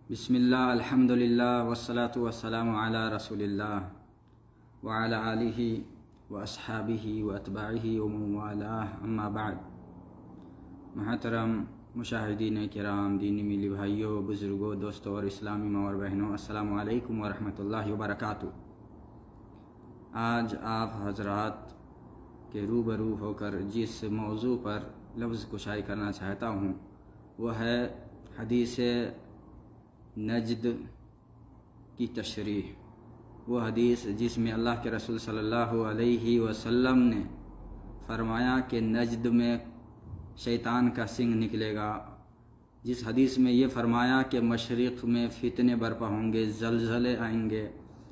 بسم اللہ الحمدللہ والصلاة والسلام علی رسول اللہ وعلی آلہ واصحابہ واتباعہ ومن والاه اما بعد۔ محترم مشاہدین کرام، دینی میلی بھائیوں، بزرگوں، دوستوں اور اسلامی ماں اور بہنوں، السلام علیکم ورحمۃ اللہ وبرکاتہ۔ آج آپ حضرات کے روبرو ہو کر جس موضوع پر لفظ کشائی کرنا چاہتا ہوں وہ ہے حدیث نجد کی تشریح۔ وہ حدیث جس میں اللہ کے رسول صلی اللہ علیہ وسلم نے فرمایا کہ نجد میں شیطان کا سنگ نکلے گا، جس حدیث میں یہ فرمایا کہ مشرق میں فتنے برپا ہوں گے، زلزلے آئیں گے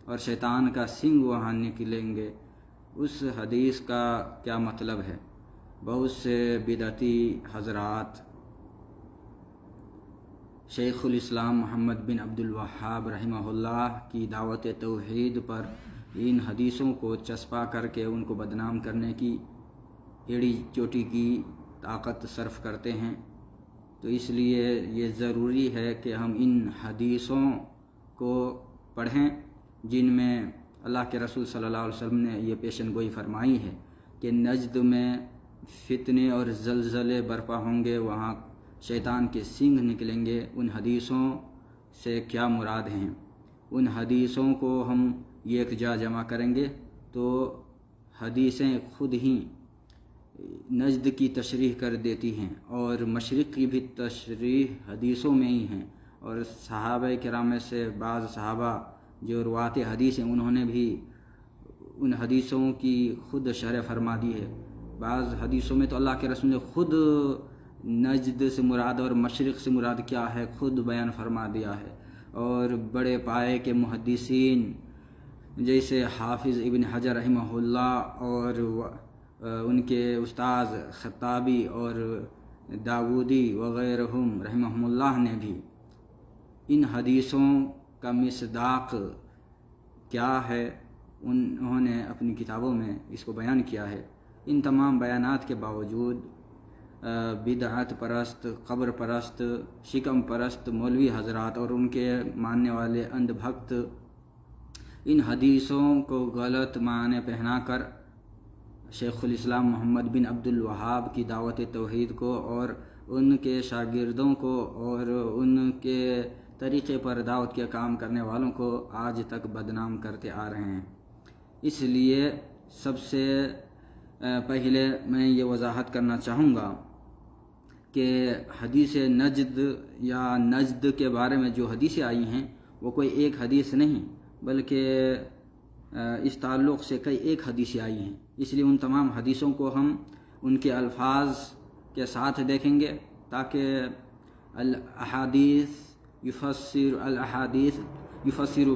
اور شیطان کا سنگ وہاں نکلیں گے۔ اس حدیث کا کیا مطلب ہے؟ بہت سے بدعتی حضرات شیخ الاسلام محمد بن عبد الوہاب رحمہ اللہ کی دعوت توحید پر ان حدیثوں کو چسپا کر کے ان کو بدنام کرنے کی ایڑی چوٹی کی طاقت صرف کرتے ہیں۔ تو اس لیے یہ ضروری ہے کہ ہم ان حدیثوں کو پڑھیں جن میں اللہ کے رسول صلی اللہ علیہ وسلم نے یہ پیشن گوئی فرمائی ہے کہ نجد میں فتنے اور زلزلے برپا ہوں گے، وہاں شیطان کے سنگ نکلیں گے۔ ان حدیثوں سے کیا مراد ہیں؟ ان حدیثوں کو ہم ایک جا جمع کریں گے تو حدیثیں خود ہی نجد کی تشریح کر دیتی ہیں، اور مشرق کی بھی تشریح حدیثوں میں ہی ہیں، اور صحابہ کرام میں سے بعض صحابہ جو روات حدیث ہیں انہوں نے بھی ان حدیثوں کی خود شرح فرما دی ہے۔ بعض حدیثوں میں تو اللہ کے رسول نے خود نجد سے مراد اور مشرق سے مراد کیا ہے خود بیان فرما دیا ہے، اور بڑے پائے کے محدثین جیسے حافظ ابن حجر رحمہ اللہ اور ان کے استاذ خطابی اور داودی وغیرہم رحمہم اللہ نے بھی ان حدیثوں کا مصداق کیا ہے انہوں نے اپنی کتابوں میں اس کو بیان کیا ہے۔ ان تمام بیانات کے باوجود بدعت پرست، قبر پرست، شکم پرست مولوی حضرات اور ان کے ماننے والے اندھ بھکت ان حدیثوں کو غلط معنی پہنا کر شیخ الاسلام محمد بن عبد الوہاب کی دعوت توحید کو اور ان کے شاگردوں کو اور ان کے طریقے پر دعوت کے کام کرنے والوں کو آج تک بدنام کرتے آ رہے ہیں۔ اس لیے سب سے پہلے میں یہ وضاحت کرنا چاہوں گا کہ حدیث نجد یا نجد کے بارے میں جو حدیثیں آئی ہیں وہ کوئی ایک حدیث نہیں، بلکہ اس تعلق سے کئی ایک حدیثیں آئی ہیں۔ اس لیے ان تمام حدیثوں کو ہم ان کے الفاظ کے ساتھ دیکھیں گے تاکہ الاحادیث یفسر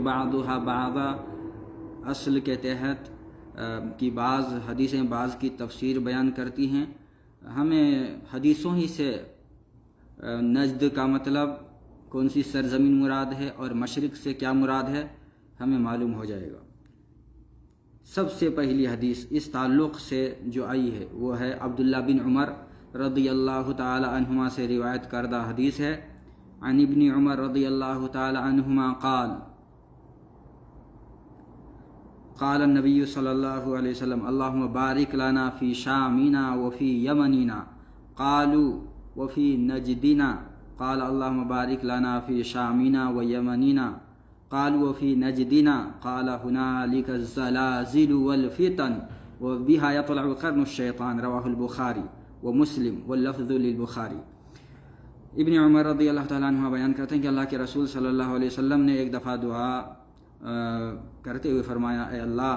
بعضها بعضا اصل کے تحت کی بعض حدیثیں بعض کی تفسیر بیان کرتی ہیں۔ ہمیں حدیثوں ہی سے نجد کا مطلب، کون سی سرزمین مراد ہے اور مشرق سے کیا مراد ہے ہمیں معلوم ہو جائے گا۔ سب سے پہلی حدیث اس تعلق سے جو آئی ہے وہ ہے عبداللہ بن عمر رضی اللہ تعالی عنہما سے روایت کردہ حدیث ہے۔ عن ابن عمر رضی اللہ تعالی عنہما قال النبی صلی اللہ علیہ وسلم اللہم بارک لنا فی شامنا وفی یمننا قالوا وفی نجدنا قال اللہم بارک لنا فی شامنا ویمننا قالوا وفی نجدنا قال ہنالک الزلازل والفتن وبها یطلع قرن الشیطان رواہ البخاری ومسلم واللفظ للبخاری۔ ابن عمر رضی اللہ تعالیٰ عنہ بیان کرتے ہیں کہ اللہ کے رسول صلی اللہ علیہ وسلم نے ایک دفعہ دعا کرتے ہوئے فرمایا، اے اللہ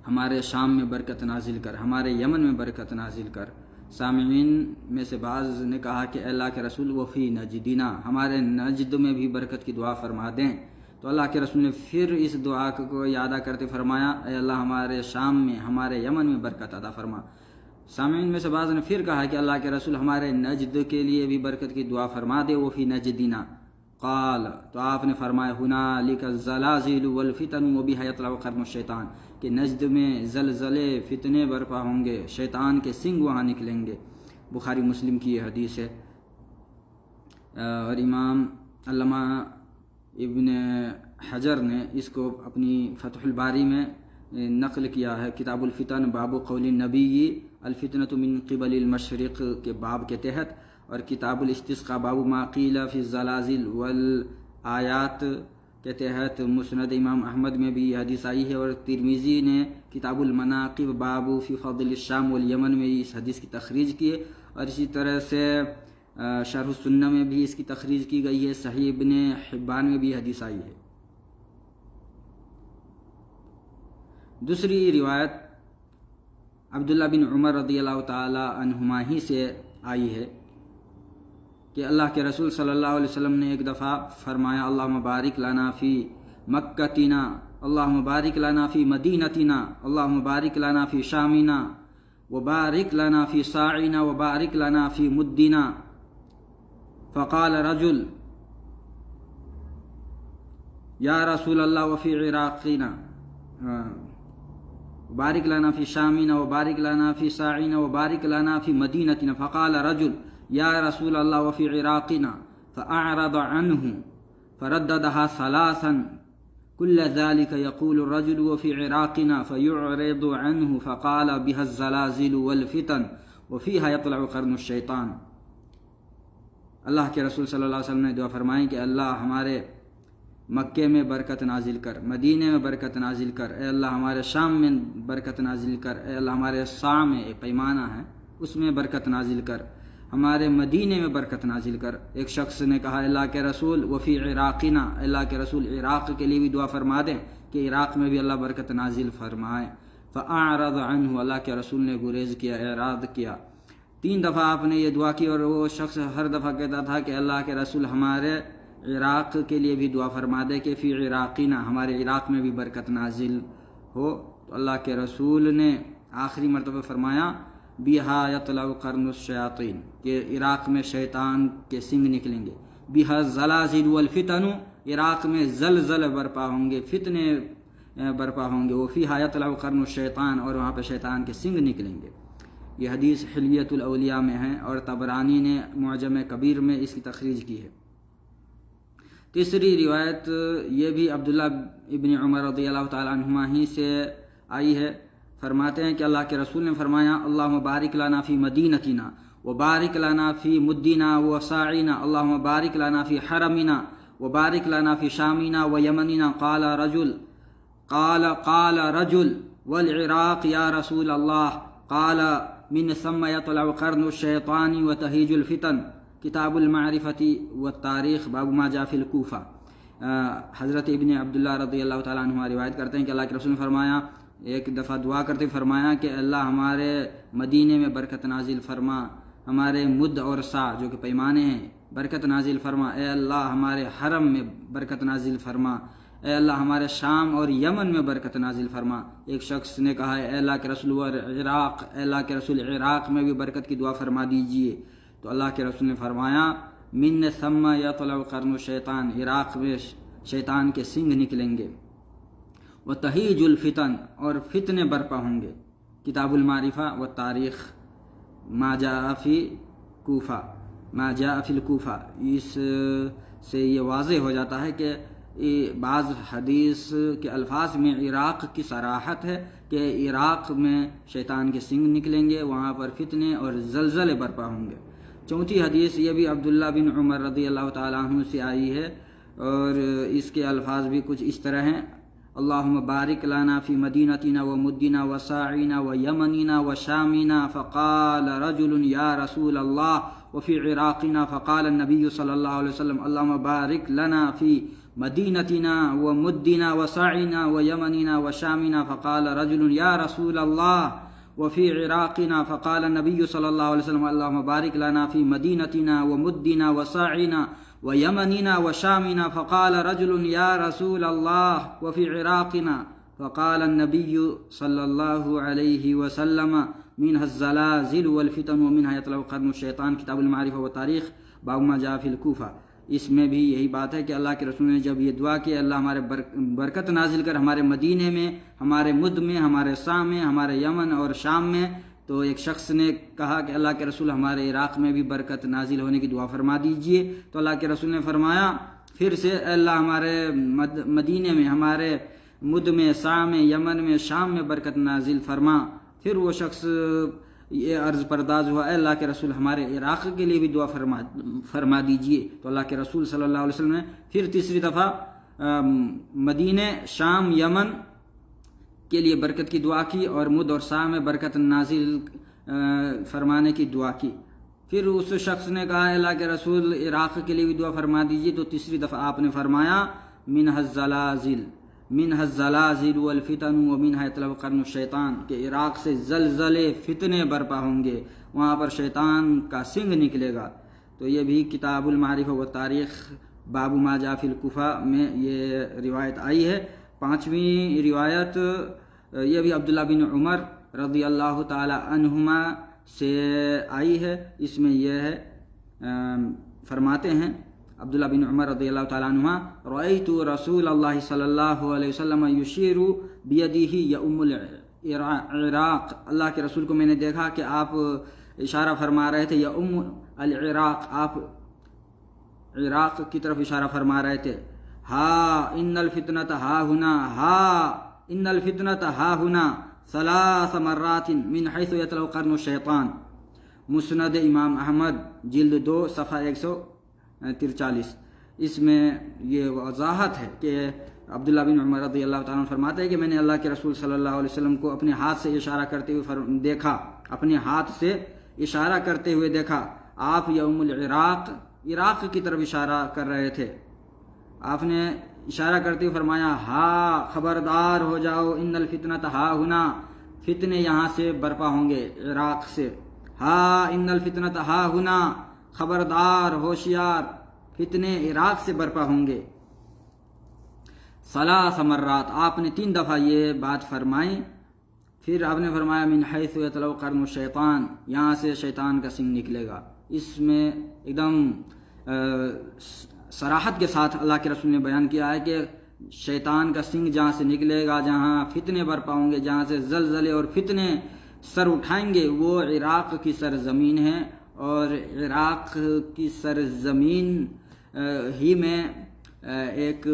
ہمارے شام میں برکت نازل کر، ہمارے یمن میں برکت نازل کر۔ سامعین میں سے بعض نے کہا کہ اے اللہ کے رسول وفی نجدنا، ہمارے نجد میں بھی برکت کی دعا فرما دیں۔ تو اللہ کے رسول نے پھر اس دعا کو یادہ کرتے فرمایا، اے اللہ ہمارے شام میں، ہمارے یمن میں برکت عطا فرما۔ سامعین میں سے بعض نے پھر کہا کہ اللہ کے رسول ہمارے نجد کے لیے بھی برکت کی دعا فرما دے، وفی نجدنا۔ قال، تو آپ نے فرمایا، ہنالک الزلازل والفتن وبها یطلع قرن الشیطان، کہ نجد میں زلزلے فتنے برپا ہوں گے، شیطان کے سنگ وہاں نکلیں گے۔ بخاری مسلم کی یہ حدیث ہے۔ اور امام علامہ ابن حجر نے اس کو اپنی فتح الباری میں نقل کیا ہے، کتاب الفتن باب قول النبی الفتنۃ من قبل المشرق کے باب کے تحت، اور کتاب الاستسقاء باب ما قیل فی الزلازل والآیات کے تحت مسند امام احمد میں بھی یہ حدیث آئی ہے، اور ترمذی نے کتاب المناقب باب فی فضل الشام والیمن میں اس حدیث کی تخریج کی ہے، اور اسی طرح سے شرح السنہ میں بھی اس کی تخریج کی گئی ہے، صحیح ابن حبان میں بھی حدیث آئی ہے۔ دوسری روایت عبداللہ بن عمر رضی اللہ تعالی عنہما ہی سے آئی ہے کہ اللہ کے رسول صلی اللہ علیہ وسلم نے ایک دفعہ فرمایا، اللہم بارک لنا فی مکتنا، اللہم بارک لنا فی مدینتنا، اللہم بارک لنا فی شامنا، وبارک لنا فی صاعنا، وبارک لنا فی مدنا۔ فقال رجل یا رسول اللہ وفی عراقنا، بارک لنا فی شامنا، وبارک لنا فی صاعنا، وبارک لنا فی مدینتنا۔ فقال رجل یا رسول اللہ وفی عراقنا، فأعرض عنہ فرددها ثلاثا كل ذلك يقول الرجل وفي عراقنا فيعرض عنه فقال بها الزلازل والفتن وفيها يطلع قرن الشیطان۔ اللہ کے رسول صلی اللہ علیہ وسلم نے دعا فرمائی کہ اللہ ہمارے مکے میں برکت نازل کر، مدینے میں برکت نازل کر، اے اللہ ہمارے شام میں برکت نازل کر، اے اللہ ہمارے صاع میں ایک پیمانہ ہے اس میں برکت نازل کر، ہمارے مدینے میں برکت نازل کر۔ ایک شخص نے کہا اللہ کے رسول وفی عراقنا، اللہ کے رسول عراق کے لیے بھی دعا فرما دیں کہ عراق میں بھی اللہ برکت نازل فرمائے۔ فأعرض عنہ، اللہ کے رسول نے گریز کیا، اعراض کیا۔ 3 دفعہ آپ نے یہ دعا کی، اور وہ شخص ہر دفعہ کہتا تھا کہ اللہ کے رسول ہمارے عراق کے لیے بھی دعا فرما دے کہ فی عراقنا، ہمارے عراق میں بھی برکت نازل ہو۔ تو اللہ کے رسول نے آخری مرتبہ فرمایا بیہا یطلع قرن الشیاطین، کہ عراق میں شیطان کے سنگ نکلیں گے۔ بیہا الزلازل والفتن، عراق میں زلزلے برپا ہوں گے، فتنے برپا ہوں گے۔ وفیہا یطلع قرن الشیطان، اور وہاں پہ شیطان کے سنگ نکلیں گے۔ یہ حدیث حلیۃ الاولیاء میں ہے، اور طبرانی نے معجم کبیر میں اس کی تخریج کی ہے۔ تیسری روایت یہ بھی عبداللہ ابن عمر رضی اللہ تعالیٰ عنہما ہی سے آئی ہے، فرماتے ہیں کہ اللہ کے رسول نے فرمایا اللہم بارک لنا فی مدینتنا، وبارک لنا فی مدنا وصاعنا، اللہم بارک لنا فی حرمنا، وبارک لنا فی شامنا ویمننا۔ قال رجل والعراق یا رسول اللہ، قال من ثم یطلع قرن الشیطان وتہیج الفتن، کتاب المعرفۃ والتاریخ باب ما جاء فی الکوفہ۔ حضرت ابن عبداللہ رضی اللہ تعالیٰ عنہ روایت کرتے ہیں کہ اللہ کے رسول نے فرمایا، ایک دفعہ دعا کرتے فرمایا کہ اللہ ہمارے مدینے میں برکت نازل فرما، ہمارے مد اور سا جو کہ پیمانے ہیں برکت نازل فرما، اے اللہ ہمارے حرم میں برکت نازل فرما، اے اللہ ہمارے شام اور یمن میں برکت نازل فرما۔ ایک شخص نے کہا اے اللہ کے رسول عراق، اے اللہ کے رسول عراق میں بھی برکت کی دعا فرما دیجئے۔ تو اللہ کے رسول نے فرمایا من ثم یطلع قرن الشیطان، عراق میں شیطان کے سنگ نکلیں گے۔ وتہیج الفتن، اور فتنے برپا ہوں گے۔ کتاب المعرفہ والتاریخ ما جاء فی کوفہ، ما جاء فی الکوفہ۔ اس سے یہ واضح ہو جاتا ہے کہ بعض حدیث کے الفاظ میں عراق کی صراحت ہے کہ عراق میں شیطان کے سنگ نکلیں گے، وہاں پر فتنے اور زلزلے برپا ہوں گے۔ چوتھی حدیث یہ بھی عبداللہ بن عمر رضی اللہ تعالیٰ عنہ سے آئی ہے، اور اس کے الفاظ بھی کچھ اس طرح ہیں اللہم بارک لنا فی مدینتنا ومدنا وصاعنا ویمننا وشامنا۔ فقال رجل یا رسول اللہ وفی عراقنا، فقال النبی صلی اللہ علیہ وسلم اللہم بارک لنا فی مدینتنا ومدنا وصاعنا ویمننا وشامنا۔ فقال رجل یا رسول اللہ وفی عراقنا، فقال النبی صلی اللہ علیہ وسلم اللہم بارک لنا فی مدینتنا ومدنا وصاعنا ویمننا وشامنا۔ فقال رجل یا رسول اللہ وفی عراقنا، فقال النبی صلی اللہ علیہ وسلم منها الزلازل والفتن ومنها يطلع قرن الشیطان، کتاب المعرفہ والتاریخ باب ما جاء فی الکوفہ۔ اس میں بھی یہی بات ہے کہ اللہ کے رسول نے جب یہ دعا کی اللہ ہمارے برکت نازل کر ہمارے مدینے میں، ہمارے مد میں، ہمارے سا میں، ہمارے یمن اور شام میں، تو ایک شخص نے کہا کہ اللہ کے رسول ہمارے عراق میں بھی برکت نازل ہونے کی دعا فرما دیجئے۔ تو اللہ کے رسول نے فرمایا پھر سے اے اللہ ہمارے مدینے میں، ہمارے مد میں، سا میں، یمن میں، شام میں برکت نازل فرما۔ پھر وہ شخص یہ عرض پرداز ہوا، اے اللہ کے رسول ہمارے عراق کے لیے بھی دعا فرما دیجئے۔ تو اللہ کے رسول صلی اللہ علیہ وسلم نے پھر تیسری دفعہ مدینے، شام، یمن کے لیے برکت کی دعا کی اور مد اور سا میں برکت نازل فرمانے کی دعا کی۔ پھر اس شخص نے کہا اے اللہ کے رسول عراق کے لیے بھی دعا فرما دیجیے۔ تو تیسری دفعہ آپ نے فرمایا منہ الزلازل والفتن ومنها يطلع قرن الشیطان، کہ عراق سے زلزلے، فتنے برپا ہوں گے، وہاں پر شیطان کا سنگ نکلے گا۔ تو یہ بھی کتاب المعرفہ و تاریخ باب ما جاء فی الکوفہ میں یہ روایت آئی ہے۔ پانچویں روایت یہ بھی عبداللہ بن عمر رضی اللہ تعالی عنہما سے آئی ہے۔ اس میں یہ ہے فرماتے ہیں عبداللہ بن عمر رضی اللہ تعالیٰ عنہما رأیت رسول اللہ صلی اللہ علیہ وسلم یشیر بیدہ یؤم العراق، اللہ کے رسول کو میں نے دیکھا کہ آپ اشارہ فرما رہے تھے یؤم العراق، آپ عراق کی طرف اشارہ فرما رہے تھے۔ ان الفتنۃ ہا ہنا ثلاث مرات من حیث یطلع قرن الشیطان، مسند امام احمد جلد 2 صفحہ 143۔ اس میں یہ وضاحت ہے کہ عبداللہ بن عمر رضی اللہ تعالیٰ عنہ فرماتے ہیں کہ میں نے اللہ کے رسول صلی اللہ علیہ وسلم کو اپنے ہاتھ سے اشارہ کرتے ہوئے دیکھا، اپنے ہاتھ سے اشارہ کرتے ہوئے دیکھا۔ آپ یوم العراق، عراق کی طرف اشارہ کر رہے تھے۔ آپ نے اشارہ کرتے ہوئے فرمایا خبردار ہو جاؤ، ان الفتنۃ ہا ہنا، فتنے یہاں سے برپا ہوں گے عراق سے۔ ان الفتنۃ ہا ہنا، خبردار، ہوشیار، فتنے عراق سے برپا ہوں گے۔ ثلاث مرات، آپ نے 3 دفعہ یہ بات فرمائی۔ پھر آپ نے فرمایا من حیث یطلع قرن الشیطان، یہاں سے شیطان کا سنگ نکلے گا۔ اس میں ایک دم صراحت کے ساتھ اللہ کے رسول نے بیان کیا ہے کہ شیطان کا سنگ جہاں سے نکلے گا، جہاں فتنے برپا ہوں گے، جہاں سے زلزلے اور فتنے سر اٹھائیں گے، وہ عراق کی سرزمین ہے۔ اور عراق کی سرزمین ہی میں ایک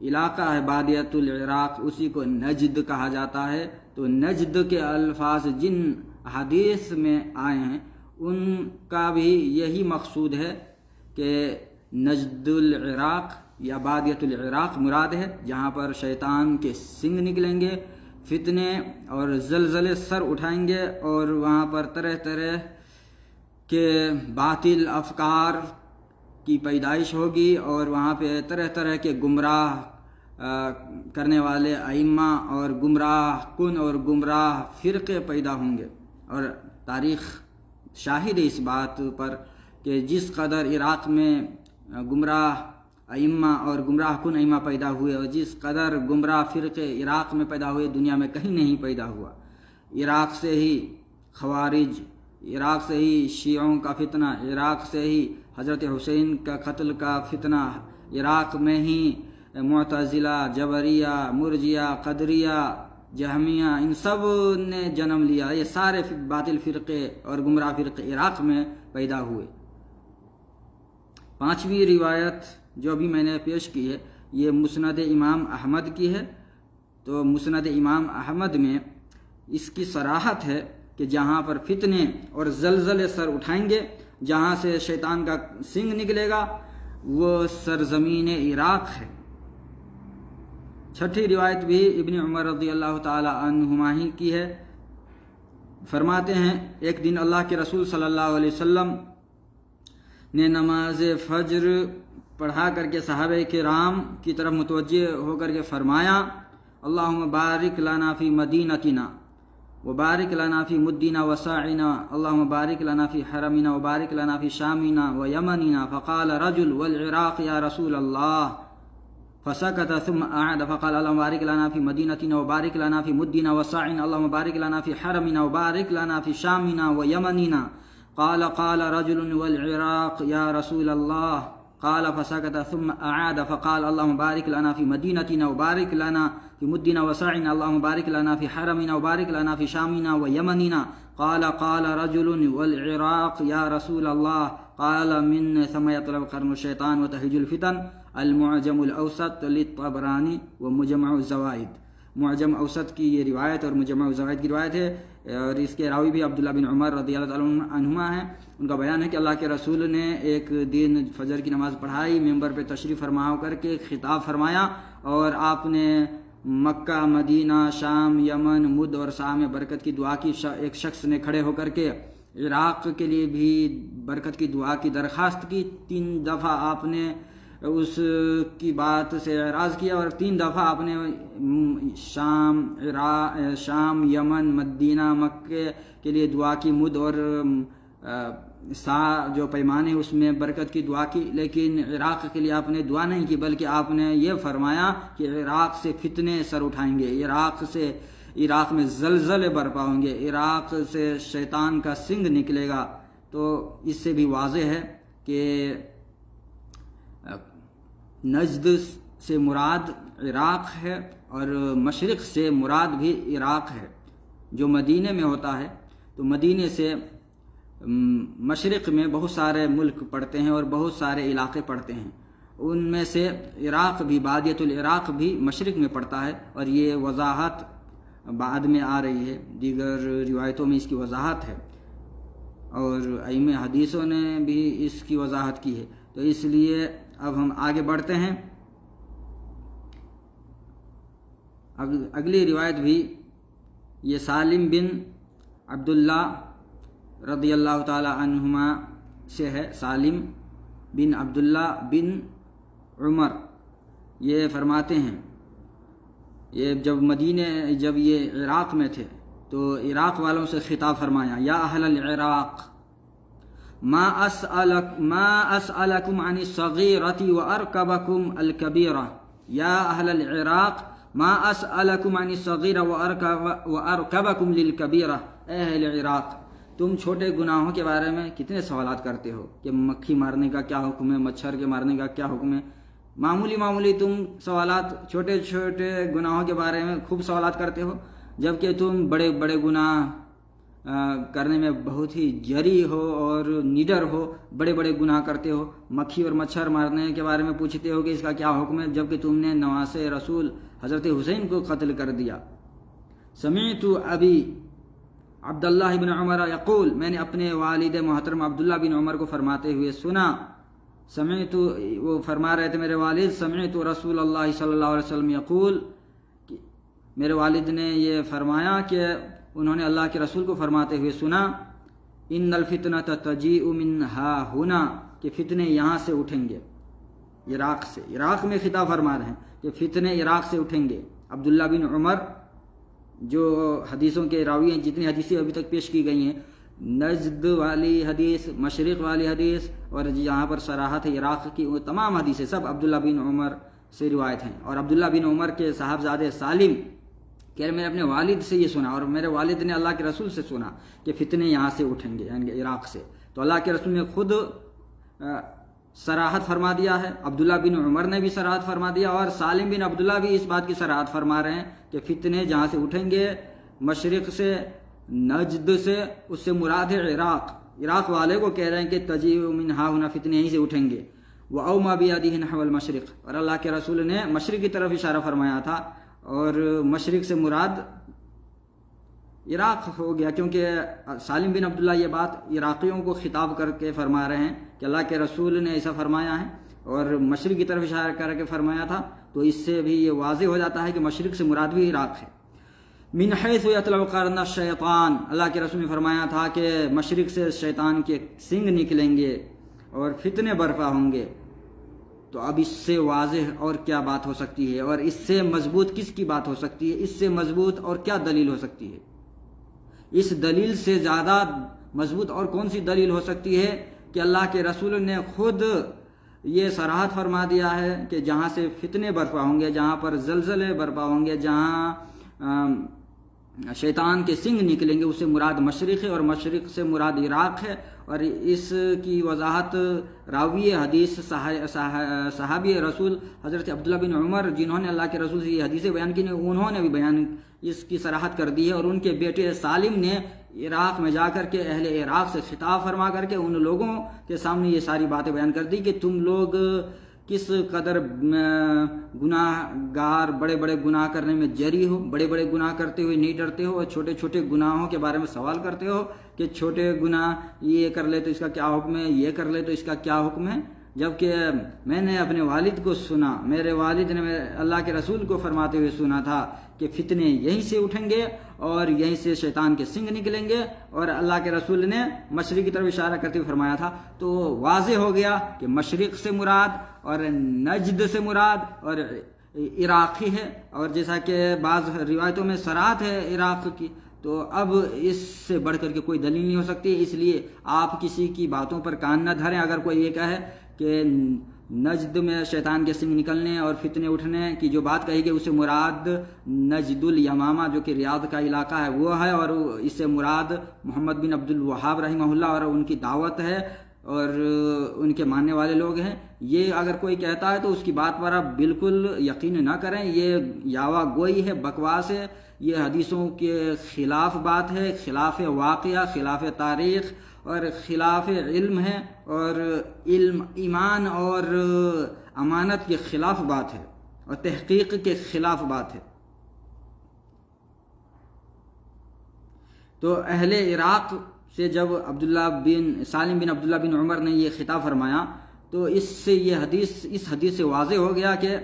علاقہ ہے بادیۃ العراق، اسی کو نجد کہا جاتا ہے۔ تو نجد کے الفاظ جن حدیث میں آئے ہیں ان کا بھی یہی مقصود ہے کہ نجد العراق یا بادیۃ العراق مراد ہے، جہاں پر شیطان کے سنگ نکلیں گے، فتنے اور زلزلے سر اٹھائیں گے، اور وہاں پر طرح طرح کے باطل افکار کی پیدائش ہوگی، اور وہاں پہ طرح طرح کے گمراہ کرنے والے ائمہ اور گمراہ کن اور گمراہ فرقے پیدا ہوں گے۔ اور تاریخ شاہد ہے اس بات پر کہ جس قدر عراق میں گمراہ ائمہ اور گمراہ کن ائمہ پیدا ہوئے، اور جس قدر گمراہ فرقے عراق میں پیدا ہوئے، دنیا میں کہیں نہیں پیدا ہوا۔ عراق سے ہی خوارج، عراق سے ہی شیعوں کا فتنہ، عراق سے ہی حضرت حسین کا قتل کا فتنہ، عراق میں ہی معتزلہ، جبریہ، مرجیہ، قدریہ، جہمیہ، ان سب نے جنم لیا۔ یہ سارے باطل فرقے اور گمراہ فرقے عراق میں پیدا ہوئے۔ 5ویں روایت جو ابھی میں نے پیش کی ہے یہ مسند امام احمد کی ہے۔ تو مسند امام احمد میں اس کی صراحت ہے کہ جہاں پر فتنے اور زلزلے سر اٹھائیں گے، جہاں سے شیطان کا سنگ نکلے گا، وہ سرزمین عراق ہے۔ 6ٹھی روایت بھی ابن عمر رضی اللہ تعالی عنہما ہی کی ہے۔ فرماتے ہیں ایک دن اللہ کے رسول صلی اللہ علیہ وسلم نے نماز فجر پڑھا کر کے صحابہ کرام کی طرف متوجہ ہو کر کے فرمایا اللہم بارک لنا فی مدینتنا وبارک لنا فی مدنا وساعنا، اللہم بارک لنا فی حرمنا وبارک لنا فی شامنا ویمننا، فقال رجل والعراق یا رسول اللہ، فسكت ثم أعاد فقال اللهم بارك لنا في مدينتنا وبارك لنا في مدنا وساعنا، اللهم بارك لنا في حرمنا وبارك لنا في شامنا ويمننا، قال رجل والعراق يا رسول الله، قال فسكت ثم أعاد فقال اللهم بارك لنا في مدينتنا وبارك لنا في مدنا وسعنا اللهم بارك لنا في حرمنا وبارك لنا في شامنا ويمننا. قال رجل والعراق يا رسول الله؟ قال من ثم يطلب قرن الشيطان وتهج الفتن. المعجم الأوسط للطبراني ومجمع الزوائد. معجم اوسط کی یہ روایت اور مجمع الزوائد کی روایت ہے، اور اس کے راوی بھی عبداللہ بن عمر رضی اللہ تعالیٰ عنہما ہیں. ان کا بیان ہے کہ اللہ کے رسول نے ایک دن فجر کی نماز پڑھائی، ممبر پہ تشریف فرما ہو کر کے خطاب فرمایا، اور آپ نے مکہ، مدینہ، شام، یمن، مد اور سا میں برکت کی دعا کی. ایک شخص نے کھڑے ہو کر کے عراق کے لیے بھی برکت کی دعا کی درخواست کی. 3 دفعہ آپ نے اس کی بات سے اعراض کیا، اور 3 دفعہ آپ نے شام، یمن، مدینہ، مکہ کے لیے دعا کی. مد اور سا جو پیمانے اس میں برکت کی دعا کی، لیکن عراق کے لیے آپ نے دعا نہیں کی، بلکہ آپ نے یہ فرمایا کہ عراق سے فتنے سر اٹھائیں گے، عراق میں زلزلے برپا ہوں گے، عراق سے شیطان کا سنگ نکلے گا. تو اس سے بھی واضح ہے کہ نجد سے مراد عراق ہے، اور مشرق سے مراد بھی عراق ہے. جو مدینے میں ہوتا ہے تو مدینے سے مشرق میں بہت سارے ملک پڑتے ہیں اور بہت سارے علاقے پڑتے ہیں. ان میں سے عراق بھی، بادیۃ العراق بھی مشرق میں پڑتا ہے، اور یہ وضاحت بعد میں آ رہی ہے، دیگر روایتوں میں اس کی وضاحت ہے، اور ائمہ حدیثوں نے بھی اس کی وضاحت کی ہے. تو اس لیے اب ہم آگے بڑھتے ہیں. اگلی روایت بھی یہ سالم بن عبداللہ رضی اللہ تعالی عنہما سے ہے. سالم بن عبداللہ بن عمر یہ فرماتے ہیں، یہ جب یہ عراق میں تھے تو عراق والوں سے خطاب فرمایا، یا اہل العراق ما اسألکم عن الصغیرۃ وارکبکم الکبیرہ. یا اہل العراق ما اسألکم عن الصغیرہ وارکبکم للکبیرہ. اے اہل عراق، تم چھوٹے گناہوں کے بارے میں کتنے سوالات کرتے ہو کہ مکھی مارنے کا کیا حکم ہے، مچھر کے مارنے کا کیا حکم ہے. معمولی تم سوالات، چھوٹے چھوٹے گناہوں کے بارے میں خوب سوالات کرتے ہو، جبکہ تم بڑے بڑے گناہ کرنے میں بہت ہی جری ہو اور نڈر ہو، بڑے بڑے گناہ کرتے ہو. مکھی اور مچھر مارنے کے بارے میں پوچھتے ہو کہ اس کا کیا حکم ہے، جبکہ تم نے نواسے رسول حضرت حسین کو قتل کر دیا. سمعت ابی عبداللہ بن عمر یقول، میں نے اپنے والد محترم عبداللہ بن عمر کو فرماتے ہوئے سنا. سمعت، وہ فرما رہے تھے میرے والد، سمعت رسول اللہ صلی اللہ علیہ وسلم یقول، میرے والد نے یہ فرمایا کہ انہوں نے اللہ کے رسول کو فرماتے ہوئے سنا، ان الفتنۃ تجیء من ہا ہنا، کہ فتنے یہاں سے اٹھیں گے، عراق سے. عراق میں خطاب فرما رہے ہیں کہ فتنے عراق سے اٹھیں گے. عبداللہ بن عمر جو حدیثوں کے راوی ہیں، جتنی حدیثیں ابھی تک پیش کی گئی ہیں، نجد والی حدیث، مشرق والی حدیث، اور جہاں پر صراحت ہے عراق کی، وہ تمام حدیثیں سب عبداللہ بن عمر سے روایت ہیں. اور عبداللہ بن عمر کے صاحبزادے سالم کہ میں نے اپنے والد سے یہ سنا، اور میرے والد نے اللہ کے رسول سے سنا کہ فتنے یہاں سے اٹھیں گے، یعنی عراق سے. تو اللہ کے رسول نے خود صراحت فرما دیا ہے، عبداللہ بن عمر نے بھی صراحت فرما دیا، اور سالم بن عبداللہ بھی اس بات کی صراحت فرما رہے ہیں کہ فتنے جہاں سے اٹھیں گے، مشرق سے، نجد سے، اس سے مراد ہے عراق والے کو کہہ رہے ہیں کہ تجیء من ہا ہنا، فتنے یہیں سے اٹھیں گے. وَأَوْمَا بِيَدِهِ نَحْوَ الْمَشْرِقِ، اور اللہ کے رسول نے مشرق کی طرف اشارہ فرمایا تھا، اور مشرق سے مراد عراق ہو گیا، کیونکہ سالم بن عبداللہ یہ بات عراقیوں کو خطاب کر کے فرما رہے ہیں کہ اللہ کے رسول نے ایسا فرمایا ہے، اور مشرق کی طرف اشارہ کر کے فرمایا تھا. تو اس سے بھی یہ واضح ہو جاتا ہے کہ مشرق سے مراد بھی عراق ہے. من حیث یطلع قرن الشیطان، اللہ کے رسول نے فرمایا تھا کہ مشرق سے شیطان کے سنگ نکلیں گے اور فتنے برپا ہوں گے. تو اب اس سے واضح اور کیا بات ہو سکتی ہے، اور اس سے مضبوط کس کی بات ہو سکتی ہے، اس سے مضبوط اور کیا دلیل ہو سکتی ہے؟ اس دلیل سے زیادہ مضبوط اور کون سی دلیل ہو سکتی ہے کہ اللہ کے رسول نے خود یہ صراحت فرما دیا ہے کہ جہاں سے فتنے برپا ہوں گے، جہاں پر زلزلے برپا ہوں گے، جہاں شیطان کے سنگ نکلیں گے، اس سے مراد مشرق ہے اور مشرق سے مراد عراق ہے۔ اور اس کی وضاحت راوی حدیث صحابی رسول حضرت عبداللہ بن عمر، جنہوں نے اللہ کے رسول سے یہ حدیثیں بیان کی، انہوں نے بھی بیان اس کی صراحت کر دی ہے، اور ان کے بیٹے سالم نے عراق میں جا کر کے اہل عراق سے خطاب فرما کر کے ان لوگوں کے سامنے یہ ساری باتیں بیان کر دی کہ تم لوگ کس قدر گناہ گار، بڑے بڑے گناہ کرنے میں جری ہو، بڑے بڑے گناہ کرتے ہوئے نہیں ڈرتے ہو، اور چھوٹے چھوٹے گناہوں کے بارے میں سوال کرتے ہو کہ چھوٹے گناہ یہ کر لے تو اس کا کیا حکم ہے، یہ کر لے تو اس کا کیا حکم ہے، جبکہ میں نے اپنے والد کو سنا، میرے والد نے اللہ کے رسول کو فرماتے ہوئے سنا تھا کہ فتنے یہیں سے اٹھیں گے اور یہیں سے شیطان کے سنگ نکلیں گے، اور اللہ کے رسول نے مشرق کی طرف اشارہ کرتے ہوئے فرمایا تھا۔ تو واضح ہو گیا کہ مشرق سے مراد اور نجد سے مراد اور عراقی ہے، اور جیسا کہ بعض روایتوں میں صراحت ہے عراق کی، تو اب اس سے بڑھ کر کے کوئی دلیل نہیں ہو سکتی، اس لیے آپ کسی کی باتوں پر کان نہ دھریں۔ اگر کوئی یہ کہے کہ نجد میں شیطان کے سنگ نکلنے اور فتنے اٹھنے کی جو بات کہی گئی، اس سے مراد نجد الیمامہ جو کہ ریاض کا علاقہ ہے وہ ہے، اور اس سے مراد محمد بن عبد الوہاب رحمہ اللہ اور ان کی دعوت ہے اور ان کے ماننے والے لوگ ہیں، یہ اگر کوئی کہتا ہے تو اس کی بات پر آپ بالکل یقین نہ کریں، یہ یاوا گوئی ہے، بکواس ہے، یہ حدیثوں کے خلاف بات ہے، خلاف واقعہ، خلاف تاریخ اور خلاف علم ہے، اور علم، ایمان اور امانت کے خلاف بات ہے اور تحقیق کے خلاف بات ہے۔ تو اہل عراق سے جب سالم بن عبداللہ بن عمر نے یہ خطاب فرمایا تو اس سے یہ اس حدیث سے واضح ہو گیا کہ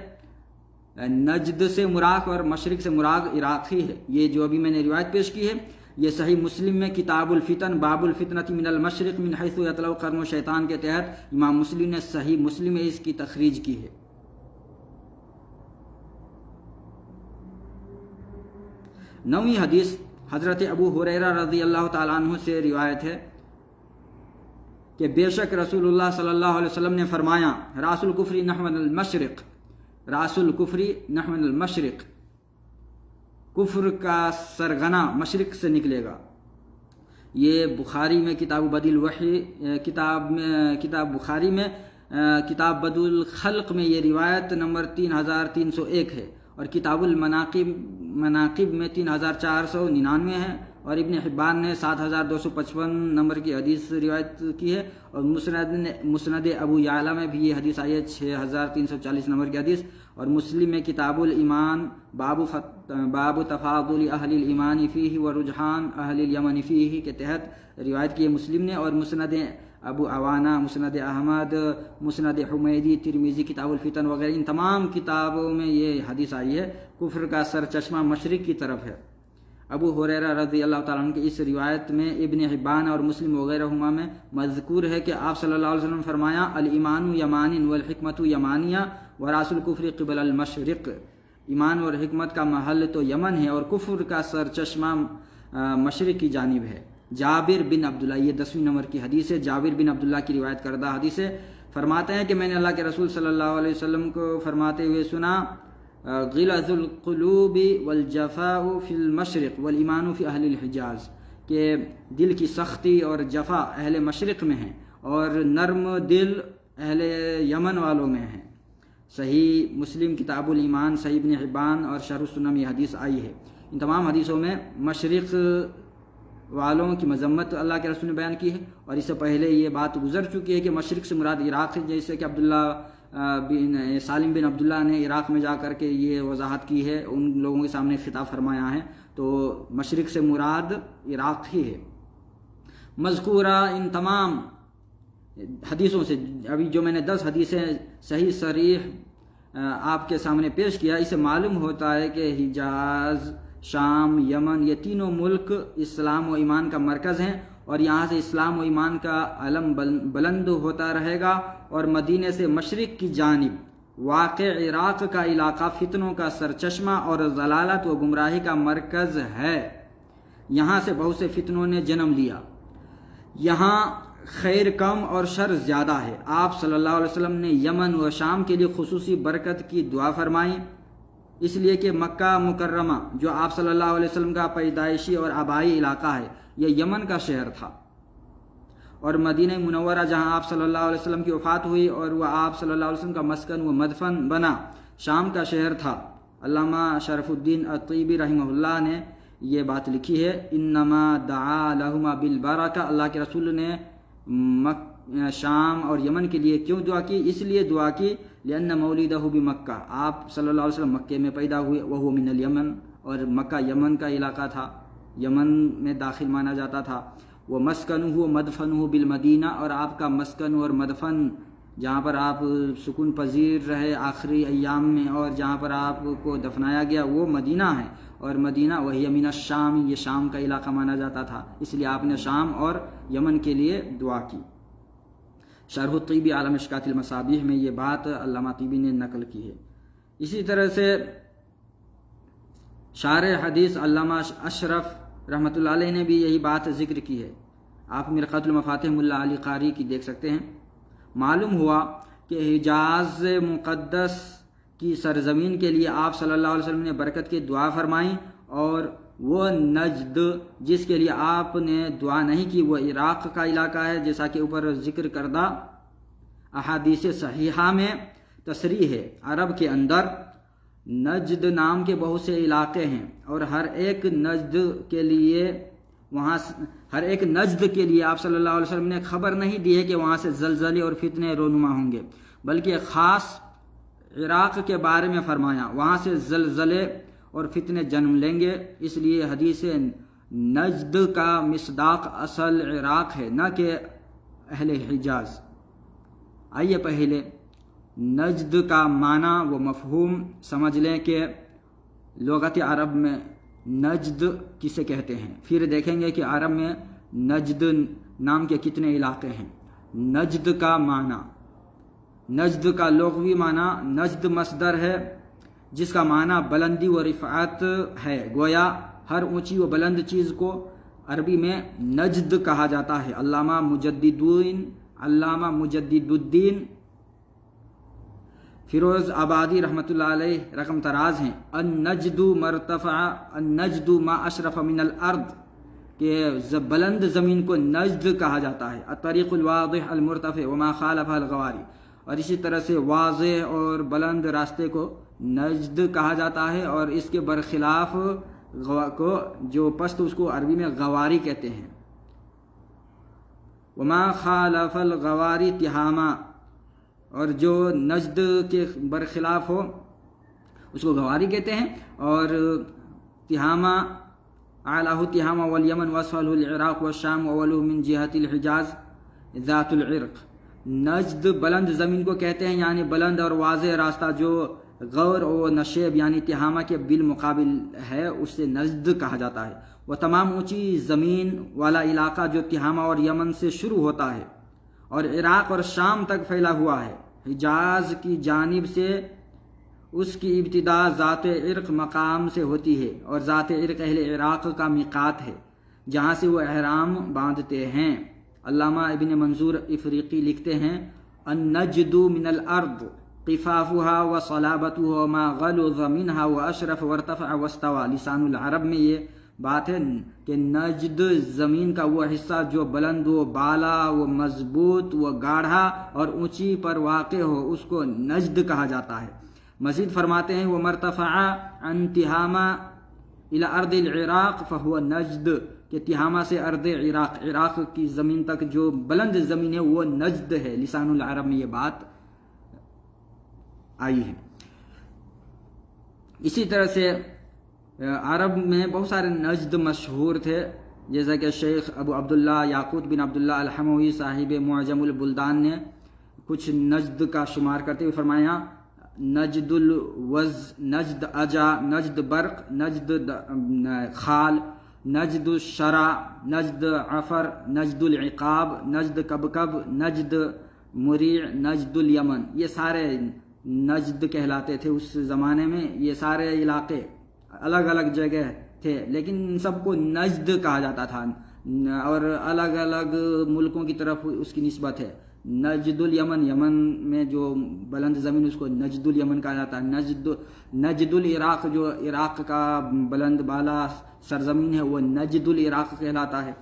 نجد سے مراد اور مشرق سے مراد عراقی ہے۔ یہ جو ابھی میں نے روایت پیش کی ہے یہ صحیح مسلم میں کتاب الفتن باب الفتنۃ من المشرق من حیث یطلع قرن الشیطان کے تحت امام مسلم نے صحیح مسلم میں اس کی تخریج کی ہے۔ 9ویں حدیث حضرت ابو ہریرہ رضی اللہ تعالیٰ عنہ سے روایت ہے کہ بے شک رسول اللہ صلی اللہ علیہ وسلم نے فرمایا، راس الکفر نحو المشرق، راس الکفر نحو المشرق، کفر کا سرغنہ مشرق سے نکلے گا۔ یہ بخاری میں کتاب بدیل الوحی، کتاب بخاری میں کتاب بدیل الخلق میں یہ روایت نمبر 3301 ہے، اور کتاب المناقب میں 3499 ہے، اور ابن حبان نے 7255 نمبر کی حدیث روایت کی ہے، اور مسند ابو یعلا میں بھی یہ حدیث آئی ہے 6340 نمبر کی حدیث، اور مسلم میں کتاب الایمان باب تفاضل اہل الایمان فیہ و رجحان اہل الیمن فیہ کے تحت روایت کی ہے مسلم نے، اور مسند ابو عوانہ، مسند احمد، مسند حمیدی، ترمذی، کتاب الفتن وغیرہ ان تمام کتابوں میں یہ حدیث آئی ہے، کفر کا سر چشمہ مشرق کی طرف ہے۔ ابو ہریرہ رضی اللہ تعالیٰ عنہ کی اس روایت میں ابن حبان اور مسلم وغیرہ ہما میں مذکور ہے کہ آپ صلی اللہ علیہ وسلم فرمایا، الایمان یمان والحکمت یمانیہ وراس الکفر قبل المشرق، ایمان اور حکمت کا محل تو یمن ہے اور کفر کا سر چشمہ مشرق کی جانب ہے۔ جابر بن عبداللہ، یہ 10ویں نمبر کی حدیث ہے، جابر بن عبداللہ کی روایت کردہ حدیث ہے، فرماتے ہیں کہ میں نے اللہ کے رسول صلی اللہ علیہ وسلم کو فرماتے ہوئے سنا، غلظ القلوب والجفاء فی المشرق والایمان فی اہل الحجاز، کہ دل کی سختی اور جفا اہل مشرق میں ہیں اور نرم دل اہل یمن والوں میں ہیں۔ صحیح مسلم کتاب الایمان، صحیح ابن حبان اور شرح السنن یہ حدیث آئی ہے۔ ان تمام حدیثوں میں مشرق والوں کی مذمت اللہ کے رسول نے بیان کی ہے، اور اس سے پہلے یہ بات گزر چکی ہے کہ مشرق سے مراد عراق ہے، جیسے کہ سالم بن عبداللہ نے عراق میں جا کر کے یہ وضاحت کی ہے، ان لوگوں کے سامنے خطاب فرمایا ہے، تو مشرق سے مراد عراق ہی ہے۔ مذکورہ ان تمام حدیثوں سے، ابھی جو میں نے 10 حدیثیں صحیح صریح آپ کے سامنے پیش کیا، اسے معلوم ہوتا ہے کہ حجاز، شام، یمن یہ تینوں ملک اسلام و ایمان کا مرکز ہیں، اور یہاں سے اسلام و ایمان کا علم بلند ہوتا رہے گا، اور مدینے سے مشرق کی جانب واقع عراق کا علاقہ فتنوں کا سرچشمہ اور ضلالت و گمراہی کا مرکز ہے۔ یہاں سے بہت سے فتنوں نے جنم لیا، یہاں خیر کم اور شر زیادہ ہے۔ آپ صلی اللہ علیہ وسلم نے یمن و شام کے لیے خصوصی برکت کی دعا فرمائی، اس لیے کہ مکہ مکرمہ جو آپ صلی اللہ علیہ وسلم کا پیدائشی اور آبائی علاقہ ہے یہ یمن کا شہر تھا، اور مدینہ منورہ جہاں آپ صلی اللہ علیہ وسلم کی وفات ہوئی اور وہ آپ صلی اللہ علیہ وسلم کا مسکن و مدفن بنا شام کا شہر تھا۔ علامہ شرف الدین الطیبی رحمہ اللہ نے یہ بات لکھی ہے، انما دعا لہما بالبرکہ، اللہ کے رسول نے شام اور یمن کے لیے کیوں دعا کی؟ اس لیے دعا کی لأن مولدہ بمکہ، آپ صلی اللہ علیہ وسلم مکے میں پیدا ہوئے، وہو من الیمن، اور مکہ یمن کا علاقہ تھا، یمن میں داخل مانا جاتا تھا، وہ مسکنہ مدفنہ بالمدینہ، اور آپ کا مسکن اور مدفن جہاں پر آپ سکون پذیر رہے آخری ایام میں اور جہاں پر آپ کو دفنایا گیا وہ مدینہ ہے، اور مدینہ وہی من الشام، یہ شام کا علاقہ مانا جاتا تھا، اس لیے آپ نے شام اور یمن کے لیے دعا کی۔ شرح الطیبی علی مشکات المصابیح میں یہ بات علامہ طیبی نے نقل کی ہے۔ اسی طرح سے شارح حدیث علامہ اشرف رحمۃ اللہ علیہ نے بھی یہی بات ذکر کی ہے، آپ مرقۃ المفاتیح ملا علی قاری کی دیکھ سکتے ہیں۔ معلوم ہوا کہ حجاز مقدس کی سرزمین کے لیے آپ صلی اللہ علیہ وسلم نے برکت کی دعا فرمائی، اور وہ نجد جس کے لیے آپ نے دعا نہیں کی وہ عراق کا علاقہ ہے، جیسا کہ اوپر ذکر کردہ احادیث صحیحہ میں تصریح ہے۔ عرب کے اندر نجد نام کے بہت سے علاقے ہیں، اور ہر ایک نجد کے لیے آپ صلی اللہ علیہ وسلم نے خبر نہیں دی ہے کہ وہاں سے زلزلے اور فتنے رونما ہوں گے، بلکہ خاص عراق کے بارے میں فرمایا وہاں سے زلزلے اور فتنے جنم لیں گے، اس لیے حدیث نجد کا مصداق اصل عراق ہے نہ کہ اہل حجاز۔ آئیے پہلے نجد کا معنی و مفہوم سمجھ لیں کہ لغت عرب میں نجد کسے کہتے ہیں، پھر دیکھیں گے کہ عرب میں نجد نام کے کتنے علاقے ہیں۔ نجد کا معنی، نجد کا لغوی معنی نجد مصدر ہے جس کا معنی بلندی و رفعت ہے، گویا ہر اونچی و بلند چیز کو عربی میں نجد کہا جاتا ہے۔ علامہ مجدد الدین فیروز آبادی رحمۃ اللہ علیہ رقم تراز ہیں، النجد مرتفع، النجد ما اشرف من الارض، کہ بلند زمین کو نجد کہا جاتا ہے۔ الطریق الواضح المرتفع وما خالفہ الغواری، اور اسی طرح سے واضح اور بلند راستے کو نجد کہا جاتا ہے، اور اس کے برخلاف کو جو پست اس کو عربی میں غواری کہتے ہیں۔ وما خالف الغواری تہامہ، اور جو نجد کے برخلاف ہو اس کو غواری کہتے ہیں، اور تہامہ اعلیٰ تہامہ والیمن واسفلہ العراق والشام واولہ من جہت الحجاز ذات العرق، نجد بلند زمین کو کہتے ہیں، یعنی بلند اور واضح راستہ جو غور و نشیب یعنی تہامہ کے بالمقابل ہے اس سے نجد کہا جاتا ہے۔ وہ تمام اونچی زمین والا علاقہ جو تہامہ اور یمن سے شروع ہوتا ہے اور عراق اور شام تک پھیلا ہوا ہے، حجاز کی جانب سے اس کی ابتدا ذات عرق مقام سے ہوتی ہے، اور ذات عرق اہل عراق کا میقات ہے جہاں سے وہ احرام باندھتے ہیں۔ علامہ ابن منظور افریقی لکھتے ہیں، النجد من الارض قفافها وصلابتها وما غلظ منها واشرف وارتفع واستوى۔ لسان العرب میں یہ بات ہے کہ نجد زمین کا وہ حصہ جو بلند و بالا و مضبوط و گاڑھا اور اونچی پر واقع ہو اس کو نجد کہا جاتا ہے۔ مزید فرماتے ہیں وہ مرتفع عن تہامہ الى ارض العراق فهو نجد، کہ تہامہ سے ارض عراق کی زمین تک جو بلند زمین ہے وہ نجد ہے۔ لسان العرب میں یہ بات آئی ہے۔ اسی طرح سے عرب میں بہت سارے نجد مشہور تھے، جیسا کہ شیخ ابو عبداللہ یاقوت بن عبداللہ الحموی صاحب معجم البلدان نے کچھ نجد کا شمار کرتے ہوئے فرمایا، نجد الوز، نجد اجا، نجد برق، نجد خال، نجد الشرع، نجد عفر، نجد العقاب، نجد کبکب، نجد مریع، نجد الیمن، یہ سارے نجد کہلاتے تھے اس زمانے میں۔ یہ سارے علاقے الگ الگ جگہ تھے لیکن ان سب کو نجد کہا جاتا تھا۔ اور الگ الگ ملکوں کی طرف اس کی نسبت ہے۔ نجد الیمن، یمن میں جو بلند زمین اس کو نجد الیمن کہا جاتا ہے۔ نجد العراق، جو عراق کا بلند بالا سرزمین ہے وہ نجد العراق کہلاتا ہے۔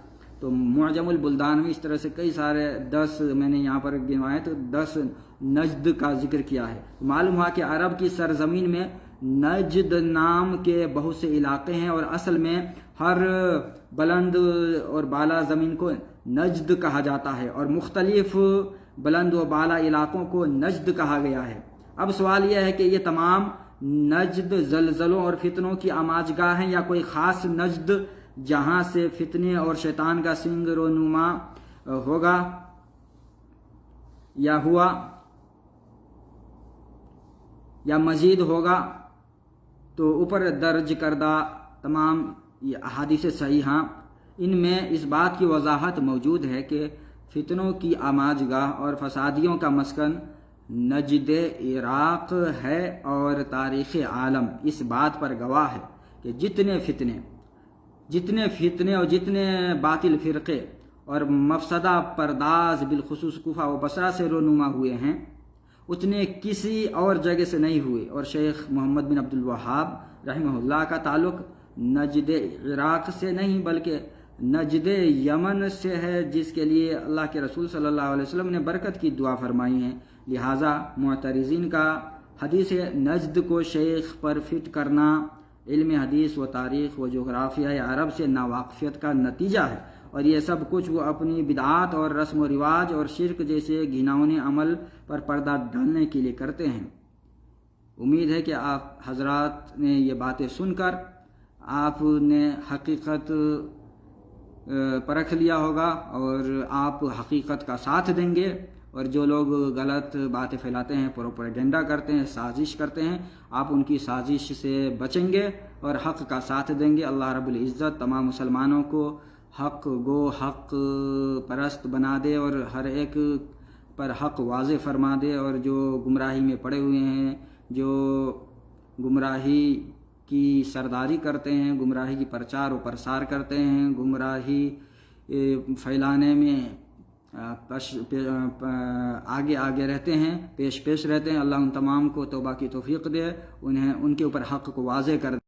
تو معجم البلدان میں اس طرح سے کئی سارے 10 میں نے یہاں پر گنوائے تو 10 نجد کا ذکر کیا ہے۔ معلوم ہوا کہ عرب کی سرزمین میں نجد نام کے بہت سے علاقے ہیں، اور اصل میں ہر بلند اور بالا زمین کو نجد کہا جاتا ہے، اور مختلف بلند و بالا علاقوں کو نجد کہا گیا ہے۔ اب سوال یہ ہے کہ یہ تمام نجد زلزلوں اور فتنوں کی آماج گاہ ہیں، یا کوئی خاص نجد جہاں سے فتنے اور شیطان کا سنگ رونما ہوگا یا ہوا یا مزید ہوگا؟ تو اوپر درج کردہ تمام یہ احادیث صحیحہ ان میں اس بات کی وضاحت موجود ہے کہ فتنوں کی آماج گاہ اور فسادیوں کا مسکن نجد عراق ہے، اور تاریخ عالم اس بات پر گواہ ہے کہ جتنے فتنے اور جتنے باطل فرقے اور مفسدہ پرداز بالخصوص کوفہ و بصرہ سے رونما ہوئے ہیں اتنے کسی اور جگہ سے نہیں ہوئے۔ اور شیخ محمد بن عبد الوہاب رحمہ اللہ کا تعلق نجد عراق سے نہیں بلکہ نجد یمن سے ہے، جس کے لیے اللہ کے رسول صلی اللہ علیہ وسلم نے برکت کی دعا فرمائی ہے۔ لہٰذا معترضین کا حدیث نجد کو شیخ پر فٹ کرنا علم حدیث و تاریخ و جغرافیہ عرب سے ناواقفیت کا نتیجہ ہے، اور یہ سب کچھ وہ اپنی بدعات اور رسم و رواج اور شرک جیسے گھناؤنے عمل پر پردہ ڈالنے کے لیے کرتے ہیں۔ امید ہے کہ آپ حضرات نے یہ باتیں سن کر آپ نے حقیقت پرکھ لیا ہوگا، اور آپ حقیقت کا ساتھ دیں گے، اور جو لوگ غلط باتیں پھیلاتے ہیں، پروپیگنڈا کرتے ہیں، سازش کرتے ہیں، آپ ان کی سازش سے بچیں گے اور حق کا ساتھ دیں گے۔ اللہ رب العزت تمام مسلمانوں کو حق گو حق پرست بنا دے، اور ہر ایک پر حق واضح فرما دے، اور جو گمراہی میں پڑے ہوئے ہیں، جو گمراہی کی سرداری کرتے ہیں، گمراہی کی پرچار و پرسار کرتے ہیں، گمراہی پھیلانے میں آگے رہتے ہیں، پیش رہتے ہیں، اللہ ان تمام کو توبہ کی توفیق دے، ان کے اوپر حق کو واضح کر دے۔